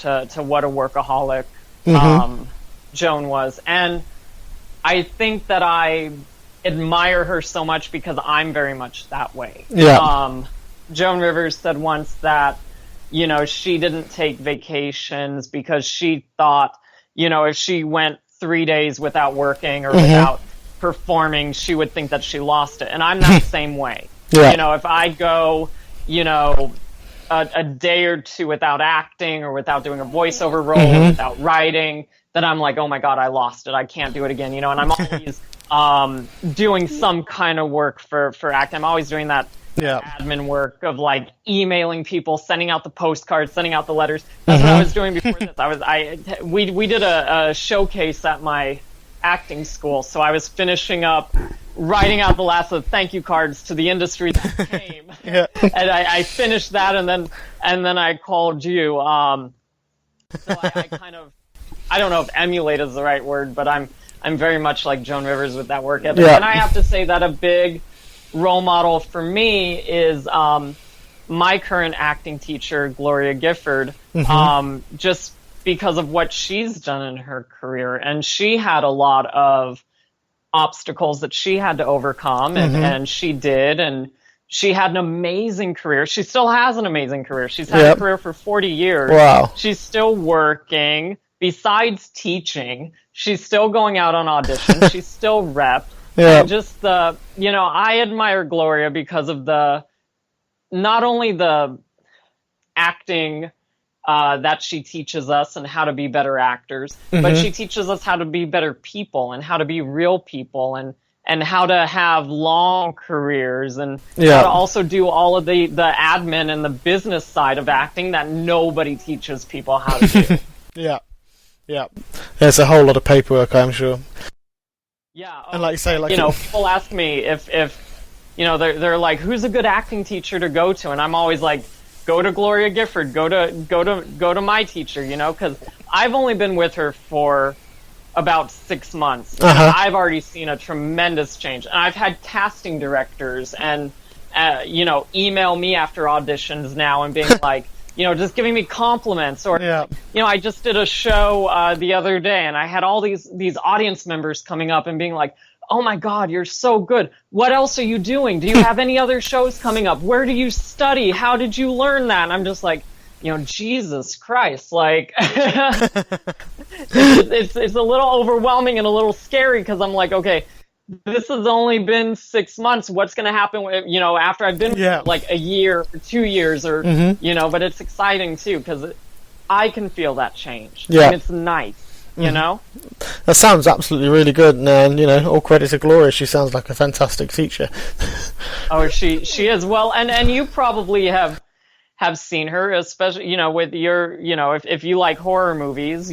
to what a workaholic Joan was. And I think that I admire her so much because I'm very much that way. Yeah. Joan Rivers said once that, she didn't take vacations because she thought, if she went 3 days without working or without performing, she would think that she lost it. And I'm that same way. Yeah. If I go, a day or two without acting or without doing a voiceover role or without writing, then I'm like, oh my God, I lost it. I can't do it again. And I'm always doing some kind of work for acting. I'm always doing that admin work of like emailing people, sending out the postcards, sending out the letters. That's what I was doing before this. We did a showcase at my acting school, so I was finishing up writing out the last of the thank you cards to the industry that came. And I finished that, and then I called you. So I kind of, I don't know if emulate is the right word, but I'm very much like Joan Rivers with that work ethic. And I have to say that a big role model for me is my current acting teacher, Gloria Gifford, just because of what she's done in her career. And she had a lot of obstacles that she had to overcome, and she did. And she had an amazing career. She still has an amazing career. She's had a career for 40 years. Wow. She's still working. Besides teaching, she's still going out on auditions. She's still repped. And just I admire Gloria because of not only the acting that she teaches us and how to be better actors, but she teaches us how to be better people and how to be real people and how to have long careers and how to also do all of the admin and the business side of acting that nobody teaches people how to do. Yeah. There's a whole lot of paperwork, I'm sure. Yeah. And like you say, people ask me if they're like, who's a good acting teacher to go to? And I'm always like, go to Gloria Gifford, go to my teacher, because I've only been with her for about 6 months. I've already seen a tremendous change. And I've had casting directors and, email me after auditions now and being like, just giving me compliments or, I just did a show the other day and I had all these audience members coming up and being like, oh my God, you're so good. What else are you doing? Do you have any other shows coming up? Where do you study? How did you learn that? And I'm just like, Jesus Christ, like, it's a little overwhelming and a little scary because I'm like, okay, this has only been 6 months. What's going to happen, after I've been like a year or 2 years or, but it's exciting too because I can feel that change. Yeah. And it's nice. That sounds absolutely really good, and all credit to Gloria. She sounds like a fantastic teacher. Oh, she is. Well, and you probably have seen her, especially with your if you like horror movies.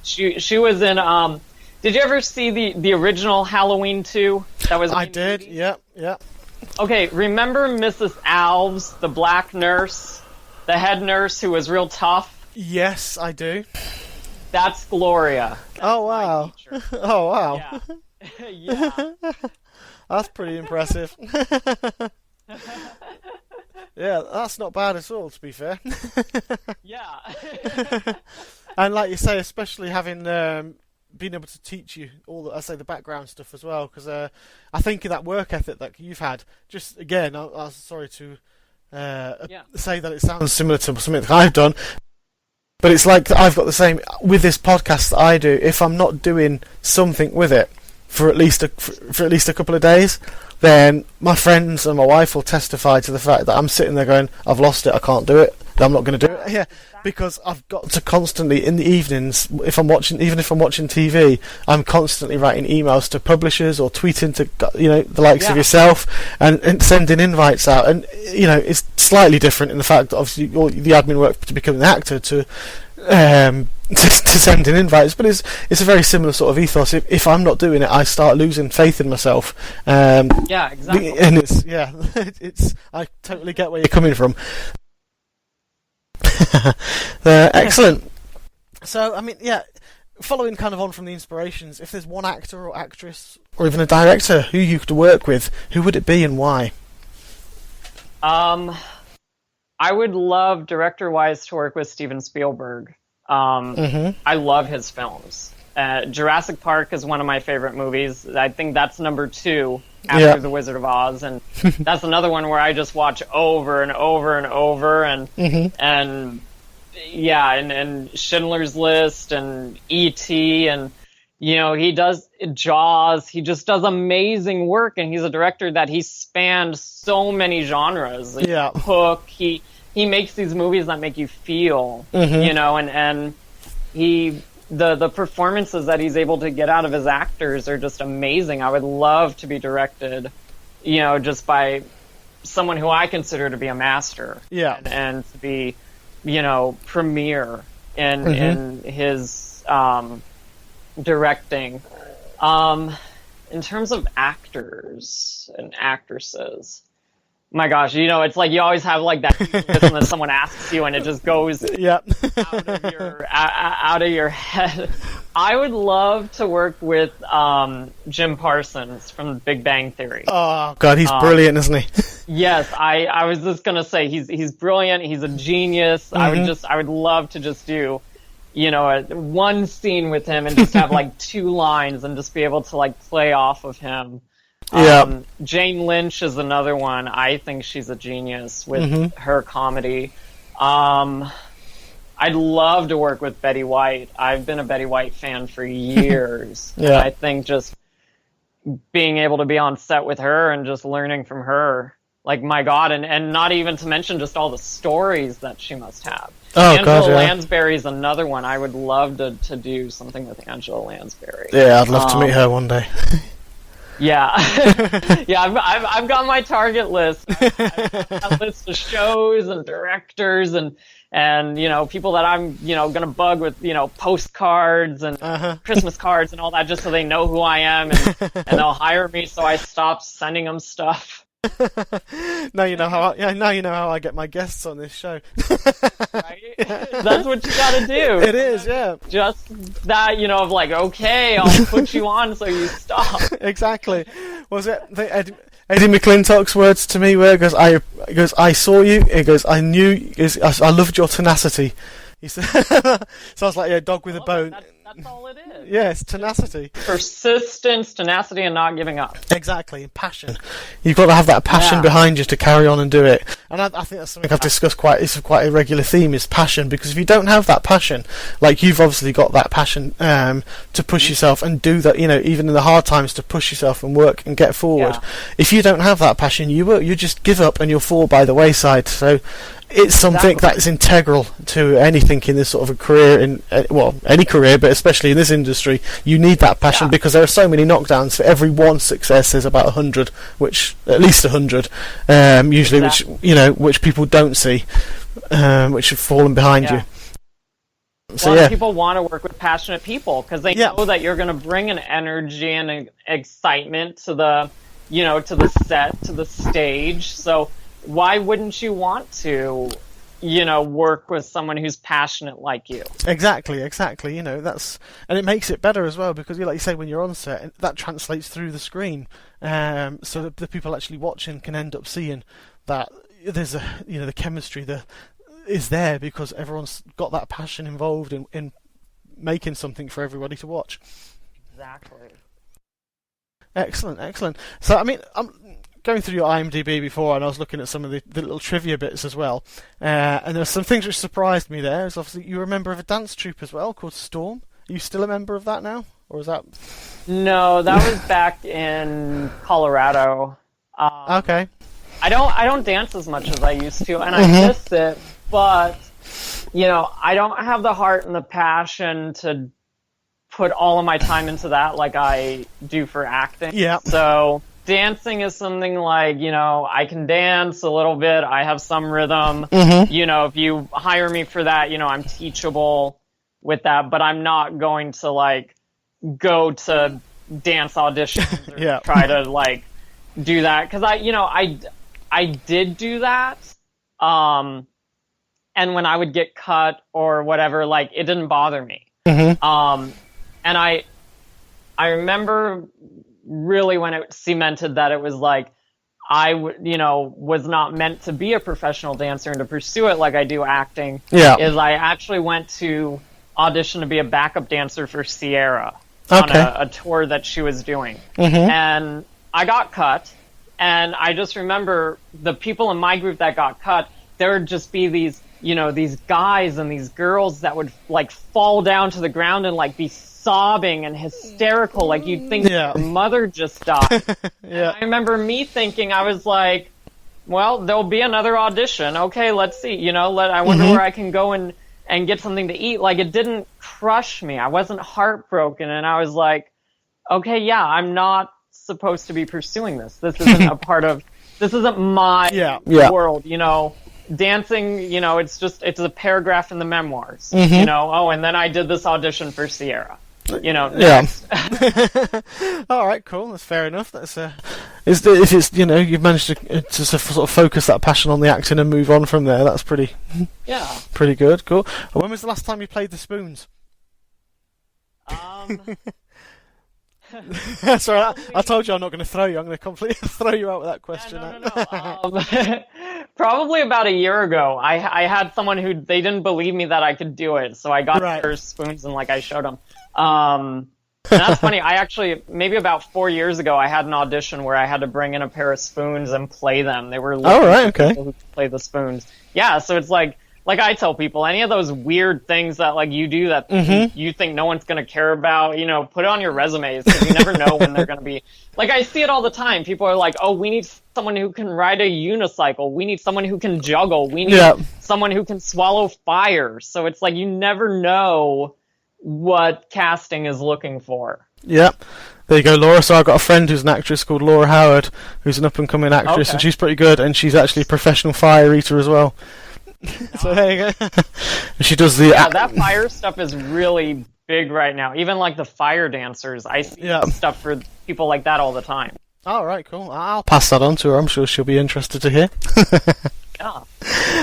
She was in. Did you ever see the original Halloween 2? That was. I did. Movie? Yeah. Okay, remember Mrs. Alves, the black nurse, the head nurse who was real tough? Yes, I do. That's Gloria. Oh wow! Oh wow! Yeah. That's pretty impressive. Yeah, that's not bad at all, to be fair. Yeah. And like you say, especially having been able to teach you all the background stuff as well, because I think of that work ethic that you've had. Just again, I'm sorry to say that it sounds similar to something that I've done. But it's like I've got the same with this podcast that I do. If I'm not doing something with it for at least a couple of days, then my friends and my wife will testify to the fact that I'm sitting there going, "I've lost it. I can't do it. I'm not going to do it." Yeah, because I've got to constantly in the evenings, even if I'm watching TV, I'm constantly writing emails to publishers or tweeting to the likes of yourself and sending invites out. And it's slightly different in the fact that obviously the admin work to become an actor to send in invites, but it's a very similar sort of ethos. If I'm not doing it, I start losing faith in myself. Yeah, exactly. And it's I totally get where you're coming from. Excellent. So, I mean, following kind of on from the inspirations, if there's one actor or actress or even a director who you could work with, who would it be and why? I would love, director-wise, to work with Steven Spielberg. I love his films. Jurassic Park is one of my favorite movies. I think that's number 2 after The Wizard of Oz, and that's another one where I just watch over and over and over, and and Schindler's List and E.T. and he does Jaws. He just does amazing work, and he's a director that he spanned so many genres. Hook. He makes these movies that make you feel, and the performances that he's able to get out of his actors are just amazing. I would love to be directed, just by someone who I consider to be a master. And to be, premier in his directing. In terms of actors and actresses, my gosh, it's like you always have like that listen that someone asks you and it just goes out of your head. I would love to work with Jim Parsons from Big Bang Theory. Oh God, he's brilliant, isn't he? Yes, I was just gonna say he's brilliant. He's a genius. I would love to just do one scene with him and just have like 2 lines and just be able to like play off of him. Jane Lynch is another one. I think she's a genius with her comedy. I'd love to work with Betty White. I've been a Betty White fan for years. And I think just being able to be on set with her and just learning from her, like, my God, and not even to mention just all the stories that she must have. Angela Lansbury's another one. I would love to do something with Angela Lansbury. Yeah, I'd love to meet her one day. I've got my target list. I've got a list of shows and directors and people that I'm gonna bug with postcards and Christmas cards and all that, just so they know who I am and they'll hire me. So I stopped sending them stuff. Now you know how I get my guests on this show. Right? That's what you gotta do. It is, yeah. Just that, of like, okay, I'll put you on so you stop. Exactly. Was it Eddie McClintock's words to me where he goes, I saw you, he goes, I knew, I loved your tenacity. He said, so I was like, yeah, dog with a bone. That's all it is. Yeah, it's tenacity. Persistence, tenacity, and not giving up. Exactly, passion. You've got to have that passion behind you to carry on and do it. And I think that's something I've discussed it's quite a regular theme, is passion. Because if you don't have that passion, like you've obviously got that passion to push yourself and do that, even in the hard times, to push yourself and work and get forward. If you don't have that passion, you just give up and you'll fall by the wayside. So it's something that's integral to anything in this sort of a career, any career, but especially in this industry. You need that passion because there are so many knockdowns. For every one success, there's about 100, at least 100, usually, which people don't see, which have fallen behind you. So, a lot of people want to work with passionate people because they know that you're going to bring an energy and an excitement to the, to the set, to the stage. So why wouldn't you want to, work with someone who's passionate like you? Exactly. And it makes it better as well because, like you say, when you're on set, that translates through the screen, so that the people actually watching can end up seeing that there's the chemistry is there because everyone's got that passion involved in making something for everybody to watch. Exactly. Excellent. So, I'm going through your IMDb before, and I was looking at some of the little trivia bits as well, and there's some things which surprised me there. Is obviously you're a member of a dance troupe as well called Storm. Are you still a member of that now, or is that? No, that was back in Colorado. Okay. I don't dance as much as I used to, and I miss it. But I don't have the heart and the passion to put all of my time into that like I do for acting. Yeah. So dancing is something like, I can dance a little bit. I have some rhythm. If you hire me for that, I'm teachable with that, but I'm not going to like go to dance auditions or try to do that. Cause I did do that. And when I would get cut or whatever, it didn't bother me. And I remember really when it cemented that it was I was not meant to be a professional dancer and to pursue it like I do acting. Is I actually went to audition to be a backup dancer for Sierra on Okay. a tour that she was doing. Mhm. And I got cut, and I just remember the people in my group that got cut, there would just be these, these guys and these girls that would like fall down to the ground and like be sobbing and hysterical, like you'd think Yeah. their mother just died. Yeah. I remember me thinking, I was like, well, there'll be another audition. Okay, let's see. I wonder where I can go and get something to eat. Like, it didn't crush me. I wasn't heartbroken, and I was like, okay, yeah, I'm not supposed to be pursuing this. This isn't this isn't my Yeah. world, Dancing, it's a paragraph in the memoirs, oh, and then I did this audition for Sierra. Yeah. All right, cool. That's fair enough. That's if it's you've managed to sort of focus that passion on the acting and move on from there. That's pretty good. Cool. When was the last time you played the spoons? Sorry, I told you I'm not going to throw you. I'm going to completely throw you out with that question. No. Probably about a year ago. I had someone who they didn't believe me that I could do it, so I got their spoons and I showed them. And that's funny. I actually, maybe about 4 years ago, I had an audition where I had to bring in a pair of spoons and play them. They were people who could play the spoons. Yeah, so it's like I tell people, any of those weird things that you do that you think no one's going to care about, put it on your resumes, because you never know when they're going to be. I see it all the time. People are like, oh, we need someone who can ride a unicycle. We need someone who can juggle. We need someone who can swallow fire. So it's you never know what casting is looking for. Yeah. There you go, Laura. So I've got a friend who's an actress called Laura Howard, who's an up-and-coming actress, and she's pretty good, and she's actually a professional fire eater as well. So there you go. She does the... Yeah, that fire stuff is really big right now. Even the fire dancers, I see stuff for people like that all the time. All right, cool. I'll pass that on to her. I'm sure she'll be interested to hear. Yeah.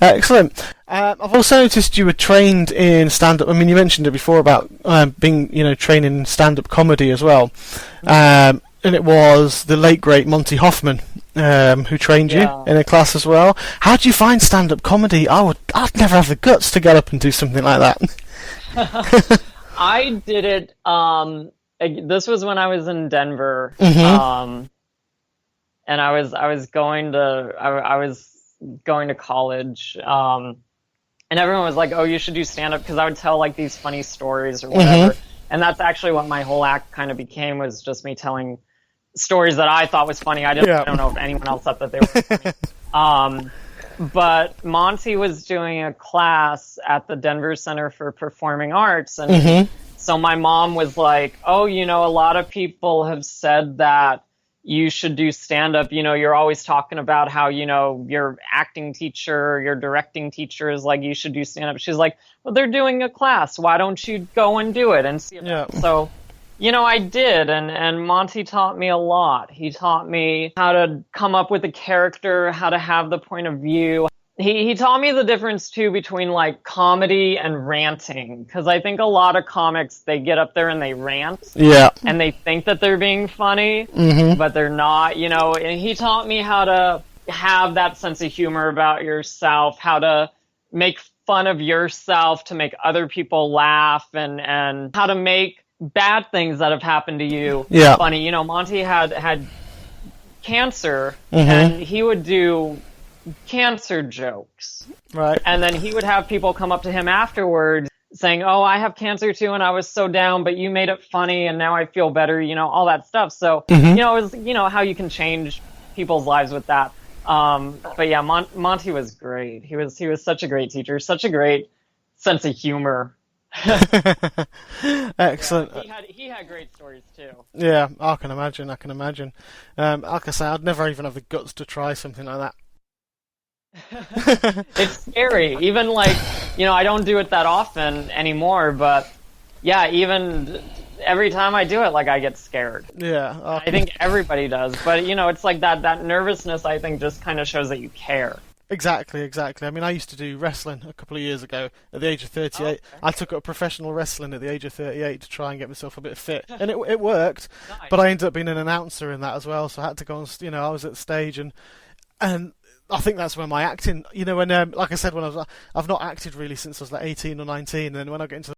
Excellent. I've also noticed you were trained in stand-up. I mean, you mentioned it before about being, training in stand-up comedy as well. And it was the late, great Monty Hoffman who trained you in a class as well. How do you find stand-up comedy? I'd never have the guts to get up and do something like that. I did it. This was when I was in Denver, and I was going to college, and everyone was like, "Oh, you should do stand-up," because I would tell these funny stories or whatever. And that's actually what my whole act kind of became, was just me telling stories that I thought was funny. I don't know if anyone else thought that they were funny. But Monty was doing a class at the Denver Center for Performing Arts, and so my mom was like, "Oh, a lot of people have said that you should do stand-up. You're always talking about how, your acting teacher, your directing teacher is like, you should do stand-up." She's like, "Well, they're doing a class. Why don't you go and do it and see it?" So, I did, and Monty taught me a lot. He taught me how to come up with a character, how to have the point of view. He taught me the difference, too, between, comedy and ranting. Because I think a lot of comics, they get up there and they rant. Yeah. And they think that they're being funny, but they're not, And he taught me how to have that sense of humor about yourself, how to make fun of yourself to make other people laugh, and how to make bad things that have happened to you funny. Monty had cancer, and he would do cancer jokes. Right. And then he would have people come up to him afterwards saying, "Oh, I have cancer too, and I was so down, but you made it funny, and now I feel better," all that stuff. So, it was, how you can change people's lives with that. But yeah, Monty was great. He was such a great teacher, such a great sense of humor. Excellent. Yeah, he had great stories too. Yeah, I can imagine. Like I say, I'd never even have the guts to try something like that. It's scary. Even I don't do it that often anymore, but yeah, even every time I do it, I get scared. Yeah. I think everybody does, but it's that nervousness, I think, just kind of shows that you care. Exactly. I mean, I used to do wrestling a couple of years ago at the age of 38. Oh, okay. I took up professional wrestling at the age of 38 to try and get myself a bit fit. And it worked, nice. But I ended up being an announcer in that as well, so I had to go on, I was at the stage, and I think that's where my acting, when, like I said, I've not acted really since I was 18 or 19, and then when I get into